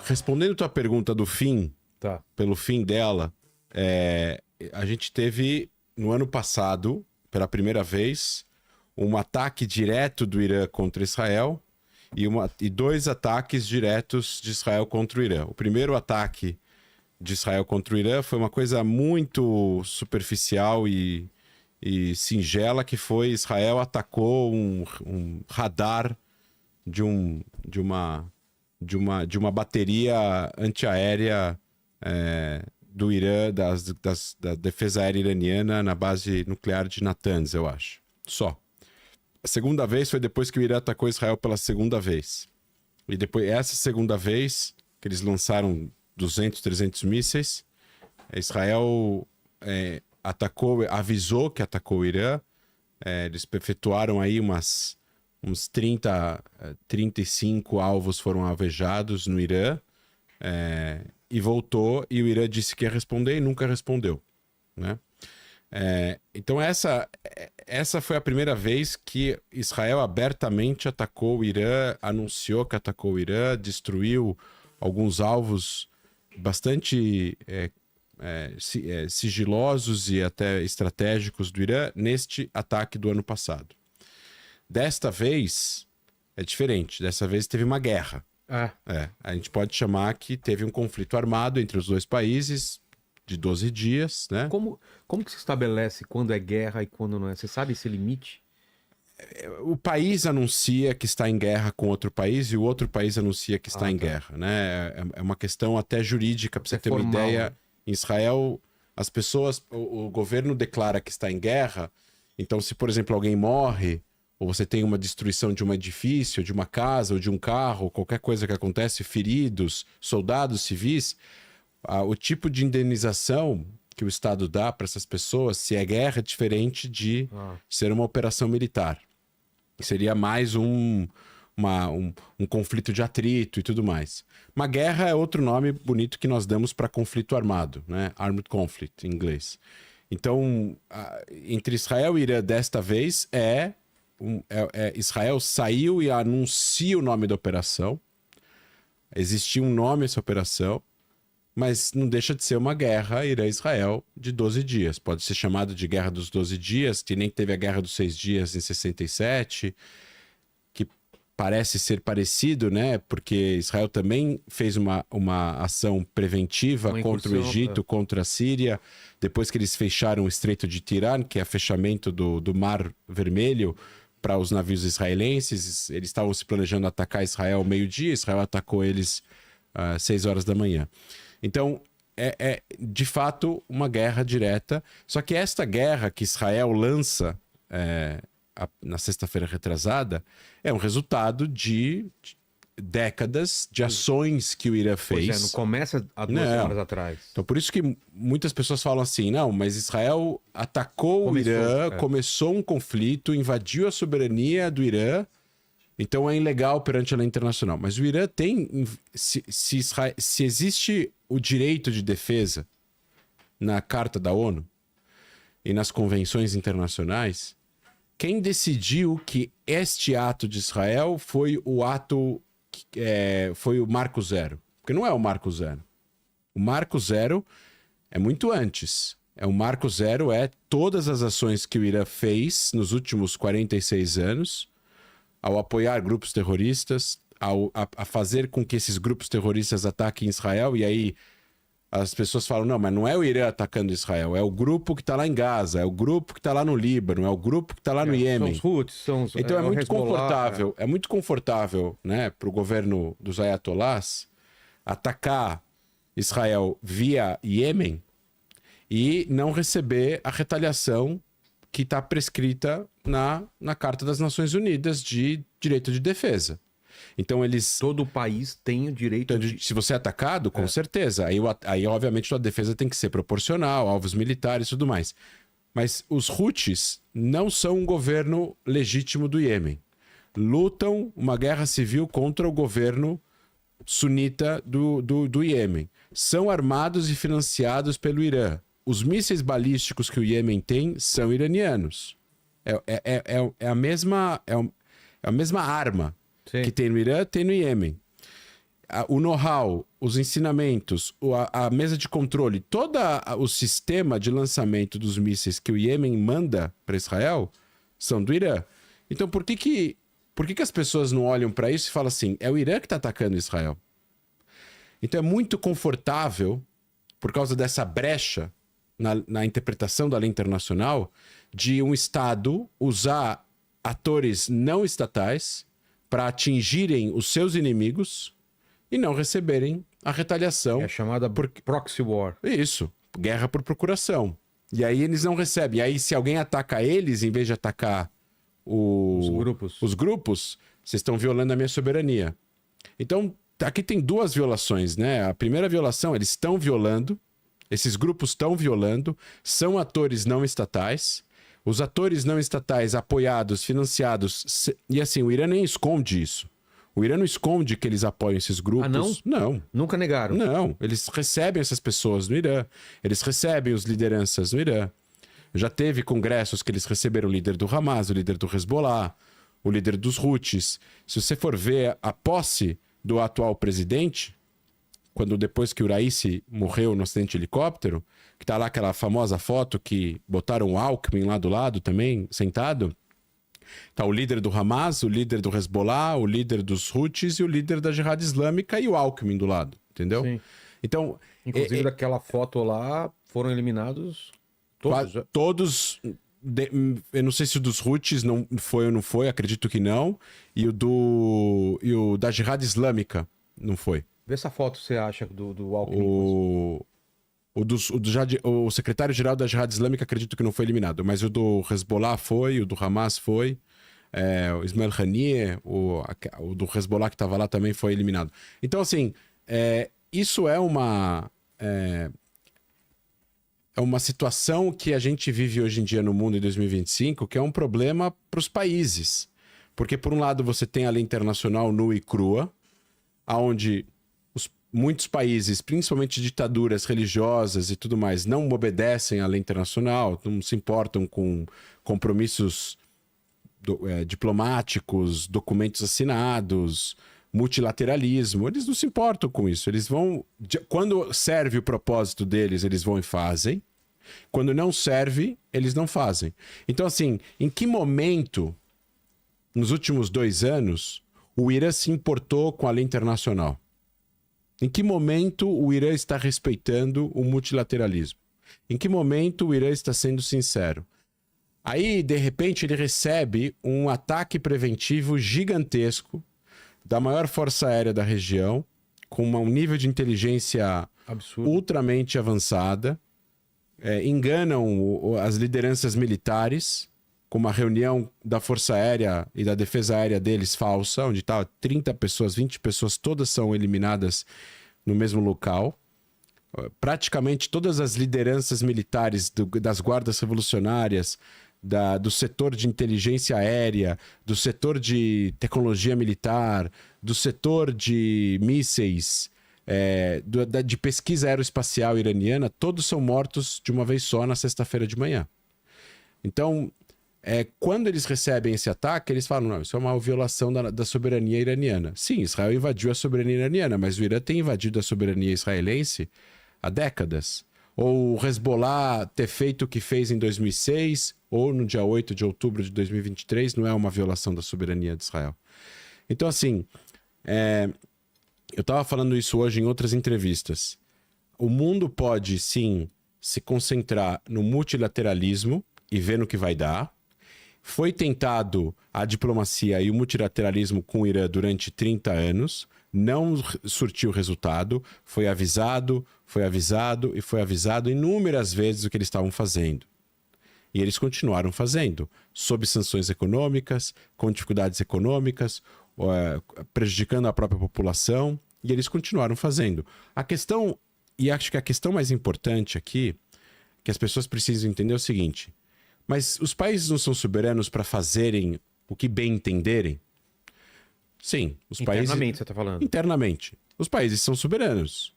respondendo tua pergunta do fim, Tá. pelo fim dela, a gente teve, no ano passado, pela primeira vez, um ataque direto do Irã contra Israel e 2 ataques diretos de Israel contra o Irã. O primeiro ataque de Israel contra o Irã foi uma coisa muito superficial e singela, que foi Israel atacou um radar de uma bateria antiaérea do Irã, da defesa aérea iraniana na base nuclear de Natanz, eu acho. Só. A segunda vez foi depois que o Irã atacou Israel pela segunda vez. E depois, essa segunda vez, que eles lançaram 200, 300 mísseis, Israel avisou que atacou o Irã. Eles efetuaram aí uns 35 alvos foram alvejados no Irã, e voltou, e o Irã disse que ia responder e nunca respondeu, né? Então essa foi a primeira vez que Israel abertamente atacou o Irã, anunciou que atacou o Irã, destruiu alguns alvos bastante sigilosos e até estratégicos do Irã neste ataque do ano passado. Desta vez é diferente, dessa vez teve uma guerra. A gente pode chamar que teve um conflito armado entre os dois países de 12 dias, né? Como que se estabelece quando é guerra e quando não é? Você sabe esse limite? O país anuncia que está em guerra com outro país e o outro país anuncia que está em guerra, né? É uma questão até jurídica, para você ter formal, uma ideia. né? Em Israel, as pessoas, o governo declara que está em guerra. Então, se, por exemplo, alguém morre, ou você tem uma destruição de um edifício, de uma casa, ou de um carro, qualquer coisa que acontece, feridos, soldados civis, o tipo de indenização que o Estado dá para essas pessoas, se é guerra, é diferente de ser uma operação militar. Seria mais um conflito de atrito e tudo mais. Uma guerra é outro nome bonito que nós damos para conflito armado, né? Armed conflict, em inglês. Então, entre Israel e Irã, desta vez, Israel saiu e anuncia o nome da operação. Existia um nome essa operação, mas não deixa de ser uma guerra Irã-Israel de 12 dias. Pode ser chamado de Guerra dos 12 Dias, que nem teve a Guerra dos 6 Dias em 67, que parece ser parecido, né? Porque Israel também fez uma ação preventiva contra o Egito, contra a Síria, depois que eles fecharam o Estreito de Tirana, que é o fechamento do Mar Vermelho para os navios israelenses. Eles estavam se planejando atacar Israel ao meio-dia, Israel atacou eles às 6 horas da manhã. Então, é de fato uma guerra direta. Só que esta guerra que Israel lança na sexta-feira retrasada é um resultado de décadas de ações que o Irã fez. Pois não começa há 2 horas atrás. Então, por isso que muitas pessoas falam assim, não, mas Israel atacou o Irã, começou um conflito, invadiu a soberania do Irã, então é ilegal perante a lei internacional. Mas o Irã tem... Se existe o direito de defesa na Carta da ONU e nas convenções internacionais, quem decidiu que este ato de Israel foi o ato... foi o Marco Zero? Porque não é o Marco Zero. O Marco Zero é muito antes. O Marco Zero é todas as ações que o Irã fez nos últimos 46 anos... ao apoiar grupos terroristas, a fazer com que esses grupos terroristas ataquem Israel, e aí as pessoas falam, não, mas não é o Irã atacando Israel, é o grupo que está lá em Gaza, é o grupo que está lá no Líbano, é o grupo que está lá no Iêmen. São os Houthis, então é muito confortável, é muito confortável, né, para o governo dos ayatolás atacar Israel via Iêmen e não receber a retaliação que está prescrita na Carta das Nações Unidas de Direito de Defesa. Então eles... Todo o país tem o direito de... Se você é atacado, com certeza. Aí, obviamente, sua defesa tem que ser proporcional, alvos militares e tudo mais. Mas os Houthis não são um governo legítimo do Iêmen. Lutam uma guerra civil contra o governo sunita do Iêmen. São armados e financiados pelo Irã. Os mísseis balísticos que o Iêmen tem são iranianos. É a mesma arma que tem no Irã, tem no Iêmen. o know-how, os ensinamentos, a mesa de controle, todo o sistema de lançamento dos mísseis que o Iêmen manda para Israel são do Irã. Então, por que as pessoas não olham para isso e falam assim, é o Irã que está atacando Israel? Então, é muito confortável, por causa dessa brecha na interpretação da lei internacional, de um Estado usar atores não estatais para atingirem os seus inimigos e não receberem a retaliação. É chamada proxy war. Isso, guerra por procuração. E aí eles não recebem. E aí se alguém ataca eles, em vez de atacar os grupos, vocês estão violando a minha soberania. Então, aqui tem duas violações, né? A primeira violação, eles estão violando, esses grupos estão violando, são atores não estatais. Os atores não estatais apoiados, financiados... E assim, o Irã nem esconde isso. O Irã não esconde que eles apoiam esses grupos. Ah, não? Não. Nunca negaram? Não. Eles recebem essas pessoas no Irã. Eles recebem os lideranças no Irã. Já teve congressos que eles receberam o líder do Hamas, o líder do Hezbollah, o líder dos Houthis. Se você for ver a posse do atual presidente, depois que o Raisi morreu no acidente de helicóptero, que tá lá aquela famosa foto que botaram o Alckmin lá do lado também, sentado... Tá o líder do Hamas, o líder do Hezbollah, o líder dos Houthis e o líder da Jihad Islâmica e o Alckmin do lado, entendeu? Sim. Então, inclusive daquela foto lá foram eliminados todos. Todos, eu não sei se o dos Houthis não foi ou não foi, acredito que não, e o da Jihad Islâmica não foi. Vê essa foto, você acha do Alckmin? O secretário-geral da Jihad Islâmica acredito que não foi eliminado, mas o do Hezbollah foi, o do Hamas foi, o Ismail Haniyeh, o do Hezbollah que estava lá também foi eliminado. Então, assim, isso é uma situação que a gente vive hoje em dia no mundo em 2025, que é um problema para os países. Porque, por um lado, você tem a lei internacional nua e crua, onde... muitos países, principalmente ditaduras religiosas e tudo mais, não obedecem à lei internacional, não se importam com compromissos diplomáticos, documentos assinados, multilateralismo. Eles não se importam com isso. Eles vão... Quando serve o propósito deles, eles vão e fazem. Quando não serve, eles não fazem. Então, assim, em que momento, nos últimos 2 anos, o Irã se importou com a lei internacional? Em que momento o Irã está respeitando o multilateralismo? Em que momento o Irã está sendo sincero? Aí, de repente, ele recebe um ataque preventivo gigantesco da maior força aérea da região, com um nível de inteligência absurdo, ultramente avançada, enganam as lideranças militares, com uma reunião da Força Aérea e da Defesa Aérea deles falsa, onde tá 30 pessoas, 20 pessoas, todas são eliminadas no mesmo local. Praticamente todas as lideranças militares das guardas revolucionárias, do setor de inteligência aérea, do setor de tecnologia militar, do setor de mísseis, de pesquisa aeroespacial iraniana, todos são mortos de uma vez só na sexta-feira de manhã. Então... quando eles recebem esse ataque, eles falam, não, isso é uma violação da soberania iraniana. Sim, Israel invadiu a soberania iraniana, mas o Irã tem invadido a soberania israelense há décadas. Ou o Hezbollah ter feito o que fez em 2006, ou no dia 8 de outubro de 2023, não é uma violação da soberania de Israel. Então, assim, eu estava falando isso hoje em outras entrevistas. O mundo pode, sim, se concentrar no multilateralismo e ver no que vai dar. Foi tentado a diplomacia e o multilateralismo com o Irã durante 30 anos, não surtiu resultado, foi avisado inúmeras vezes o que eles estavam fazendo. E eles continuaram fazendo, sob sanções econômicas, com dificuldades econômicas, prejudicando a própria população, e eles continuaram fazendo. A questão, e acho que a questão mais importante aqui, que as pessoas precisam entender é o seguinte: mas os países não são soberanos para fazerem o que bem entenderem? Sim, os países... Internamente, você está falando. Internamente. Os países são soberanos.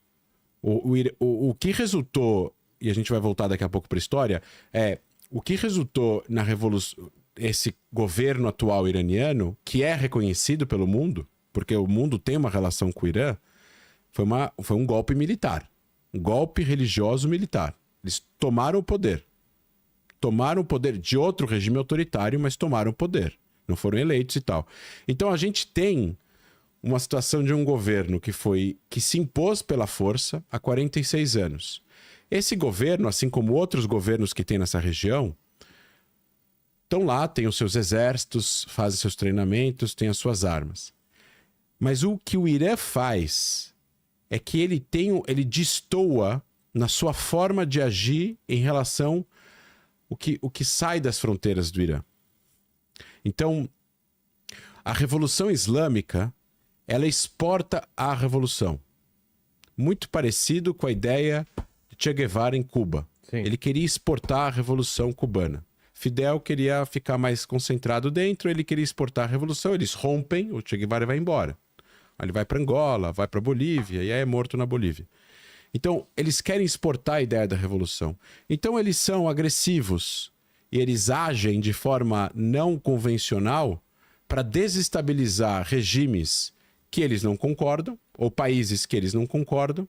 O que resultou, e a gente vai voltar daqui a pouco para a história, o que resultou na revolução, esse governo atual iraniano, que é reconhecido pelo mundo, porque o mundo tem uma relação com o Irã, Foi um golpe militar. Um golpe religioso militar. Eles tomaram o poder. Tomaram o poder de outro regime autoritário, mas tomaram o poder. Não foram eleitos e tal. Então a gente tem uma situação de um governo que se impôs pela força há 46 anos. Esse governo, assim como outros governos que tem nessa região, estão lá, têm os seus exércitos, fazem seus treinamentos, têm as suas armas. Mas o que o Irã faz é que ele destoa na sua forma de agir em relação o que sai das fronteiras do Irã. Então, a Revolução Islâmica, ela exporta a revolução. Muito parecido com a ideia de Che Guevara em Cuba. Sim. Ele queria exportar a Revolução Cubana. Fidel queria ficar mais concentrado dentro, ele queria exportar a revolução, eles rompem, o Che Guevara vai embora. Aí ele vai para Angola, vai para Bolívia, e aí é morto na Bolívia. Então, eles querem exportar a ideia da revolução. Então, eles são agressivos e eles agem de forma não convencional para desestabilizar regimes que eles não concordam, ou países que eles não concordam,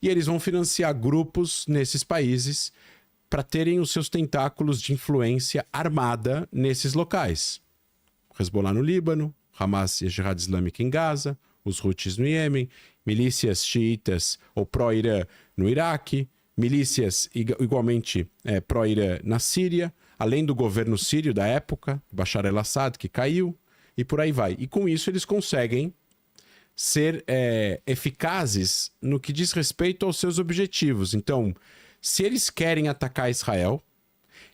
e eles vão financiar grupos nesses países para terem os seus tentáculos de influência armada nesses locais. Hezbollah no Líbano, Hamas e a Jihad Islâmica em Gaza, os Houthis no Iêmen, milícias xiitas ou pró-Irã no Iraque, milícias igualmente pró-Irã na Síria, além do governo sírio da época, Bashar al-Assad, que caiu, e por aí vai. E com isso eles conseguem ser eficazes no que diz respeito aos seus objetivos. Então, se eles querem atacar Israel,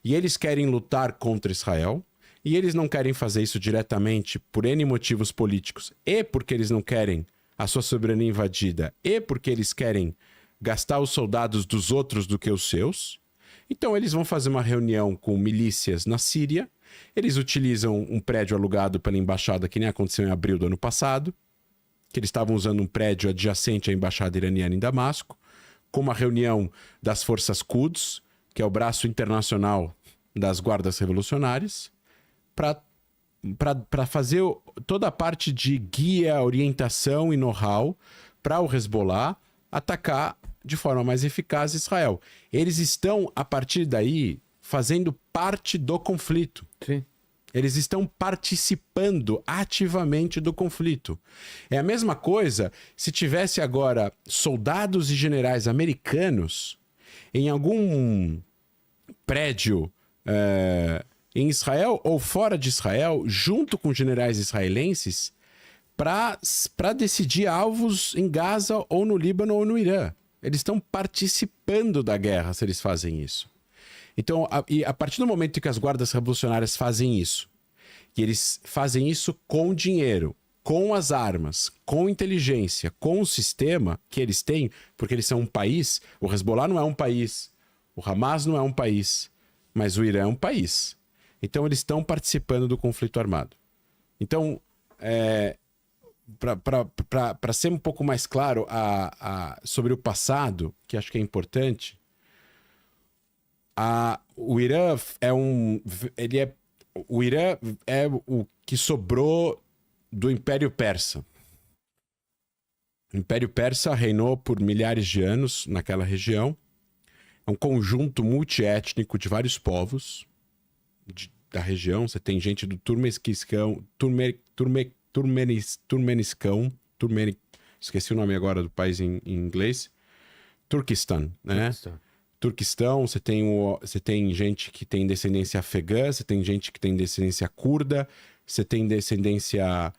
e eles querem lutar contra Israel, e eles não querem fazer isso diretamente por N motivos políticos, e porque eles não querem a sua soberania invadida, e porque eles querem gastar os soldados dos outros do que os seus, então eles vão fazer uma reunião com milícias na Síria, eles utilizam um prédio alugado pela embaixada, que nem aconteceu em abril do ano passado, que eles estavam usando um prédio adjacente à embaixada iraniana em Damasco, com uma reunião das forças Quds, que é o braço internacional das guardas revolucionárias, para fazer toda a parte de guia, orientação e know-how para o Hezbollah atacar de forma mais eficaz Israel. Eles estão, a partir daí, fazendo parte do conflito. Sim. Eles estão participando ativamente do conflito. É a mesma coisa se tivesse agora soldados e generais americanos em algum prédio em Israel ou fora de Israel, junto com generais israelenses, para decidir alvos em Gaza ou no Líbano ou no Irã. Eles estão participando da guerra se eles fazem isso. Então, a partir do momento que as guardas revolucionárias fazem isso, e eles fazem isso com dinheiro, com as armas, com inteligência, com o sistema que eles têm, porque eles são um país, o Hezbollah não é um país, o Hamas não é um país, mas o Irã é um país. Então, eles estão participando do conflito armado. Então, para ser um pouco mais claro sobre o passado, que acho que é importante, o Irã o Irã é o que sobrou do Império Persa. O Império Persa reinou por milhares de anos naquela região. É um conjunto multiétnico de vários povos da região. Você tem gente do esqueci o nome agora do país em inglês. Turquistão, né? Turquistão, você tem gente que tem descendência afegã, você tem gente que tem descendência curda, você tem descendência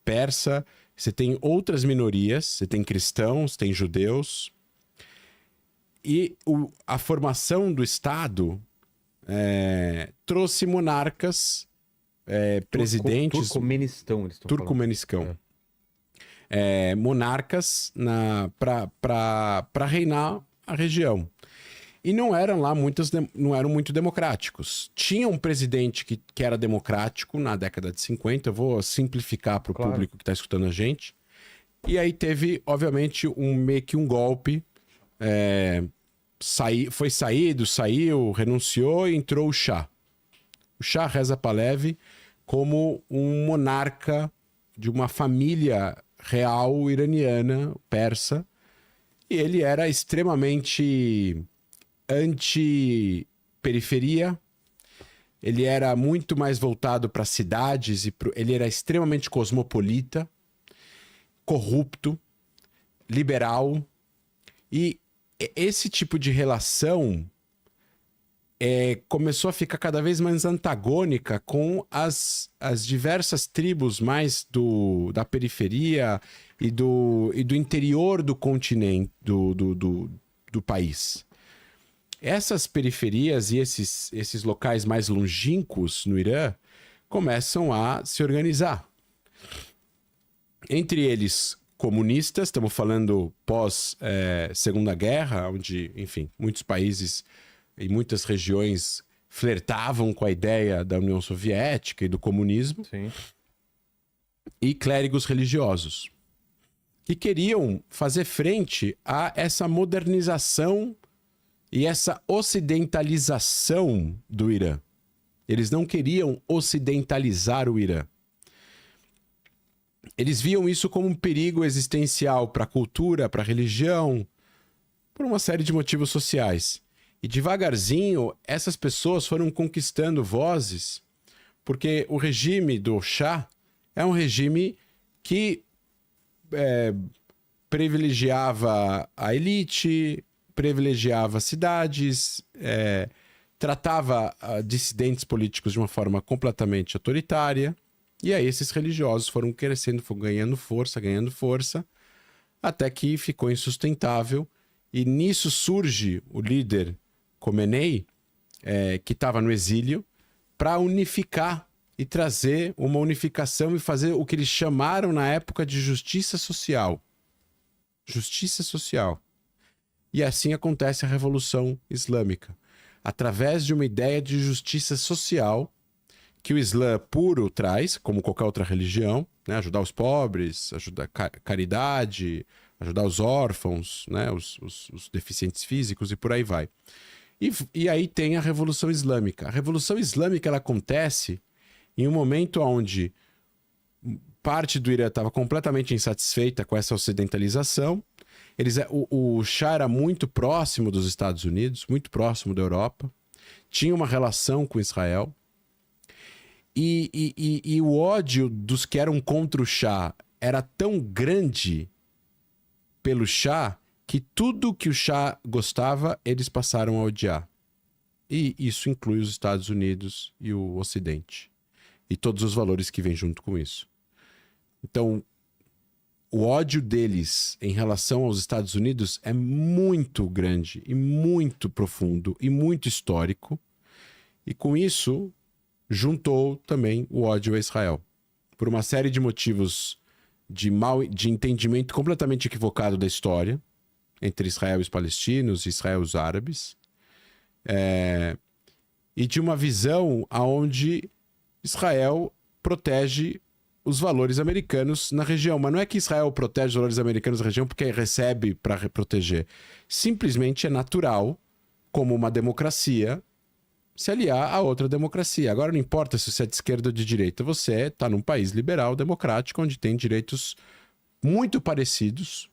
persa, você tem outras minorias, você tem cristãos, tem judeus. E a formação do Estado trouxe monarcas, presidentes... Turcomenistão, eles estão Turcomenistão. Monarcas para reinar a região. E não eram muito democráticos. Tinha um presidente que era democrático na década de 50, eu vou simplificar para o público que está escutando a gente. E aí teve, obviamente, meio que um golpe. Saiu, renunciou e entrou o Shah. O Shah Reza Pahlavi como um monarca de uma família real iraniana, persa, e ele era extremamente anti-periferia, ele era muito mais voltado para cidades, ele era extremamente cosmopolita, corrupto, liberal, e esse tipo de relação começou a ficar cada vez mais antagônica com as diversas tribos mais da periferia e do interior do continente, do país. Essas periferias e esses locais mais longínquos no Irã começam a se organizar. Entre eles, comunistas, estamos falando pós-Segunda Guerra, onde, enfim, muitos países e muitas regiões flertavam com a ideia da União Soviética e do comunismo. Sim. E clérigos religiosos, que queriam fazer frente a essa modernização e essa ocidentalização do Irã. Eles não queriam ocidentalizar o Irã. Eles viam isso como um perigo existencial para a cultura, para a religião, por uma série de motivos sociais. E devagarzinho, essas pessoas foram conquistando vozes, porque o regime do Shah é um regime que privilegiava a elite, privilegiava cidades, tratava dissidentes políticos de uma forma completamente autoritária. E aí esses religiosos foram crescendo, foram ganhando força, até que ficou insustentável. E nisso surge o líder Khomeini, que estava no exílio, para unificar e trazer uma unificação e fazer o que eles chamaram na época de justiça social. Justiça social. E assim acontece a Revolução Islâmica. Através de uma ideia de justiça social que o Islã puro traz, como qualquer outra religião, né? Ajudar os pobres, ajudar caridade, ajudar os órfãos, né? Os deficientes físicos e por aí vai. E aí tem a Revolução Islâmica. A Revolução Islâmica ela acontece em um momento onde parte do Irã estava completamente insatisfeita com essa ocidentalização. O Shah era muito próximo dos Estados Unidos, muito próximo da Europa, tinha uma relação com Israel. E o ódio dos que eram contra o Shah era tão grande pelo Shah que tudo que o Shah gostava, eles passaram a odiar. E isso inclui os Estados Unidos e o Ocidente. E todos os valores que vêm junto com isso. Então, o ódio deles em relação aos Estados Unidos é muito grande e muito profundo e muito histórico. E com isso, juntou também o ódio a Israel. Por uma série de motivos de entendimento completamente equivocado da história entre Israel e os palestinos, Israel e os árabes. E de uma visão onde Israel protege os valores americanos na região. Mas não é que Israel protege os valores americanos na região porque recebe para proteger. Simplesmente é natural, como uma democracia, se aliar a outra democracia. Agora não importa se você é de esquerda ou de direita, você está num país liberal, democrático, onde tem direitos muito parecidos,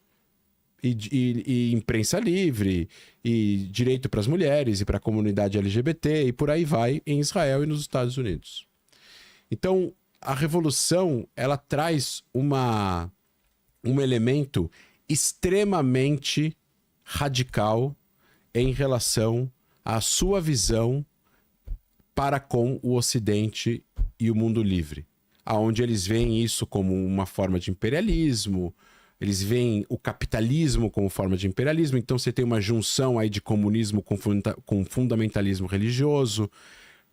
e imprensa livre, e direito para as mulheres, e para a comunidade LGBT, e por aí vai, em Israel e nos Estados Unidos. Então, a revolução, ela traz um elemento extremamente radical em relação à sua visão para com o Ocidente e o mundo livre, aonde eles veem isso como uma forma de imperialismo, eles veem o capitalismo como forma de imperialismo, então você tem uma junção aí de comunismo com fundamentalismo religioso,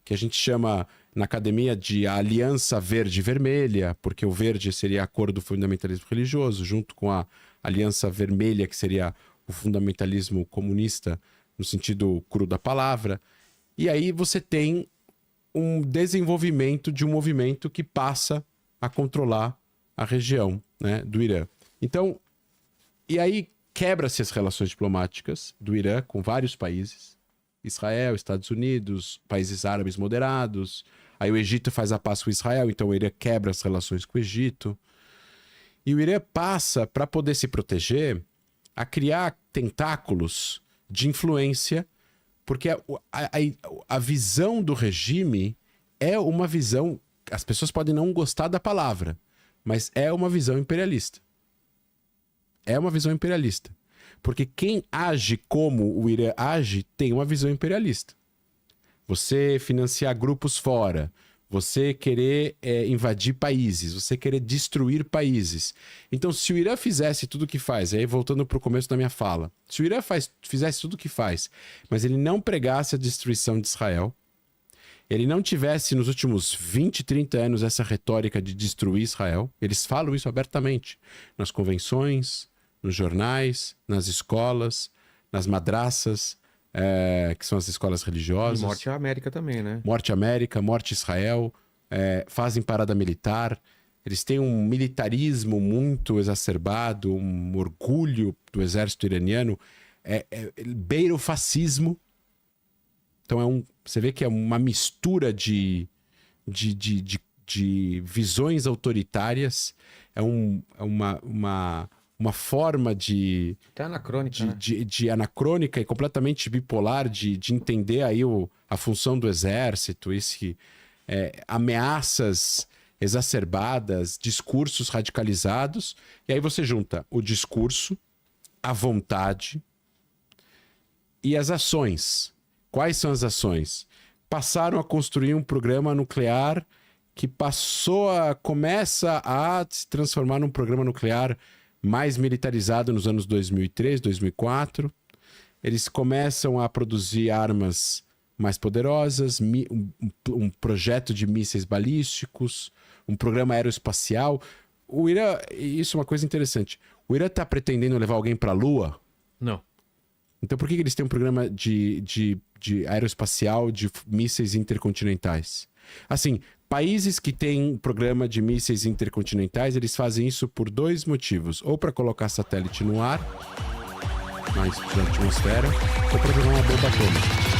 que a gente chama na academia de a aliança verde-vermelha, porque o verde seria a cor do fundamentalismo religioso, junto com a aliança vermelha, que seria o fundamentalismo comunista, no sentido cru da palavra. E aí você tem um desenvolvimento de um movimento que passa a controlar a região, né, do Irã. Então, e aí quebra-se as relações diplomáticas do Irã com vários países. Israel, Estados Unidos, países árabes moderados. Aí o Egito faz a paz com Israel, então o Irã quebra as relações com o Egito. E o Irã passa, para poder se proteger, a criar tentáculos de influência, porque a visão do regime é uma visão... As pessoas podem não gostar da palavra, mas é uma visão imperialista. É uma visão imperialista. Porque quem age como o Irã age tem uma visão imperialista. Você financiar grupos fora, você querer invadir países, você querer destruir países. Então, se o Irã fizesse tudo o que faz, aí voltando para o começo da minha fala, se o Irã fizesse tudo o que faz, mas ele não pregasse a destruição de Israel, ele não tivesse nos últimos 20, 30 anos essa retórica de destruir Israel, eles falam isso abertamente nas convenções, nos jornais, nas escolas, nas madraças, que são as escolas religiosas. E Morte à América também, né? Morte à América, Morte a Israel, fazem parada militar. Eles têm um militarismo muito exacerbado, um orgulho do exército iraniano, beira o fascismo. Então você vê que é uma mistura de visões autoritárias, uma forma de... Até anacrônica, né? de anacrônica e completamente bipolar de entender aí a função do exército, ameaças exacerbadas, discursos radicalizados, e aí você junta o discurso, a vontade e as ações. Quais são as ações? Passaram a construir um programa nuclear que começa a se transformar num programa nuclear mais militarizado nos anos 2003, 2004. Eles começam a produzir armas mais poderosas, um projeto de mísseis balísticos, um programa aeroespacial. O Irã, isso é uma coisa interessante, o Irã está pretendendo levar alguém para a Lua? Não. Então por que eles têm um programa de aeroespacial de mísseis intercontinentais? Assim, países que têm um programa de mísseis intercontinentais, eles fazem isso por 2 motivos. Ou para colocar satélite no ar, na atmosfera, ou para jogar uma bomba atômica.